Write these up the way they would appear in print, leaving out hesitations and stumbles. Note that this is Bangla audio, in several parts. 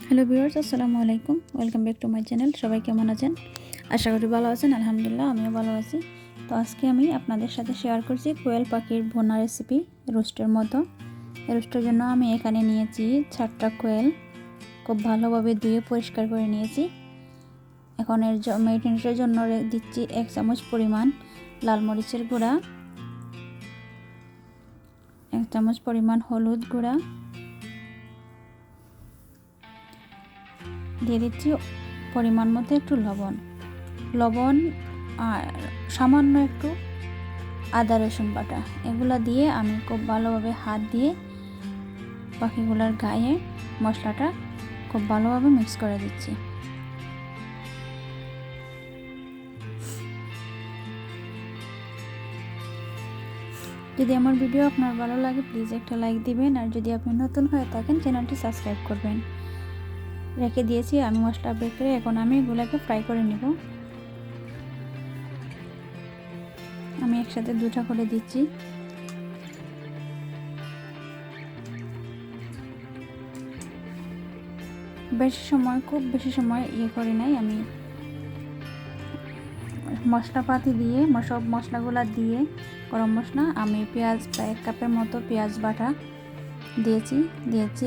হ্যালো ভিউয়ার্স, আসসালামু আলাইকুম। Welcome back to my channel. সবাই কেমন আছেন? আশা করি ভালো আছেন। আলহামদুলিল্লাহ, আমিও ভালো আছি। তো আজকে আমি আপনাদের সাথে শেয়ার করছি কোয়েল পাখির ভুনা রেসিপি, রোস্টের মতো। রোস্টের জন্য আমি এখানে নিয়েছি 4টা কোয়েল, খুব ভালোভাবে ধুয়ে পরিষ্কার করে নিয়েছি। এখন এর ম্যারিনেটের জন্য দিচ্ছি 1 চামচ পরিমাণ লাল মরিচের গুঁড়া, 1 চামচ পরিমাণ হলুদ গুঁড়া, দিয়ে দিচ্ছি পরিমাণ মতো একটু লবণ আর সামান্য একটু আদা রসুন বাটা। এগুলা দিয়ে আমি খুব ভালোভাবে হাত দিয়ে পাখিগুলোর গায়ে মশলাটা খুব ভালোভাবে মিক্স করে দিচ্ছি। যদি আমার ভিডিও আপনার ভালো লাগে প্লিজ একটা লাইক দিবেন, আর যদি আপনি নতুন হয়ে থাকেন চ্যানেলটি সাবস্ক্রাইব করবেন। রেখে দিয়েছি আমি মশলা বের করে, এখন আমি এগুলাকে ফ্রাই করে নিব। আমি একসাথে 2টা করে দিচ্ছি। খুব বেশি সময় করি নাই। আমি মশলাপাতি দিয়ে সব মশলাগুলো দিয়ে, গরম মশলা, আমি পেঁয়াজ প্রায় 1 কাপের মতো পেঁয়াজ বাটা দিয়েছি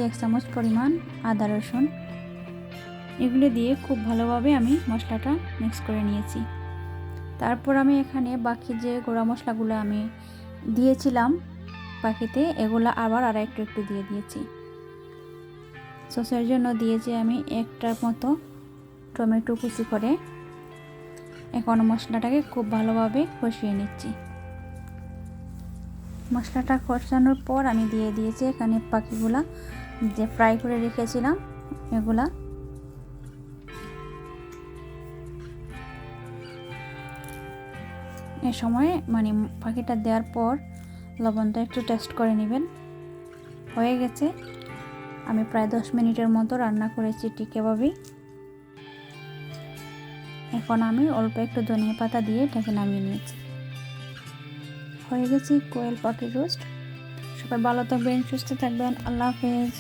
1 চামচ পরিমাণ আদা রসুন। এগুলো দিয়ে খুব ভালোভাবে আমি মশলাটা মিক্স করে নিয়েছি। তারপর আমি এখানে বাকি যে গুঁড়া মশলাগুলো আমি দিয়েছিলাম পাখিতে, এগুলো আবার একটু দিয়ে দিয়েছি। সসের জন্য দিয়েছি আমি 1টার মতো টমেটো কুচি করে। এখন মশলাটাকে খুব ভালোভাবে কষিয়ে নিচ্ছি। মশলাটা কষানোর পর আমি দিয়ে দিয়েছি এখানে পাখিগুলা যে ফ্রাই করে রেখেছিলাম এগুলা। এ সময় পাখিটা দেওয়ার পর লবণটা একটু টেস্ট করে নেবেন। হয়ে গেছে। আমি প্রায় 10 মিনিটের মতো রান্না করেছি ঠিক এভাবেই। এখন আমি অল্প একটু ধনিয়া পাতা দিয়ে এটাকে নামিয়ে নিয়েছি। হয়ে গেছে কোয়েল পাখির রোস্ট। সবাই ভালো থাকবেন, সুস্থ থাকবেন। আল্লাহ হাফেজ।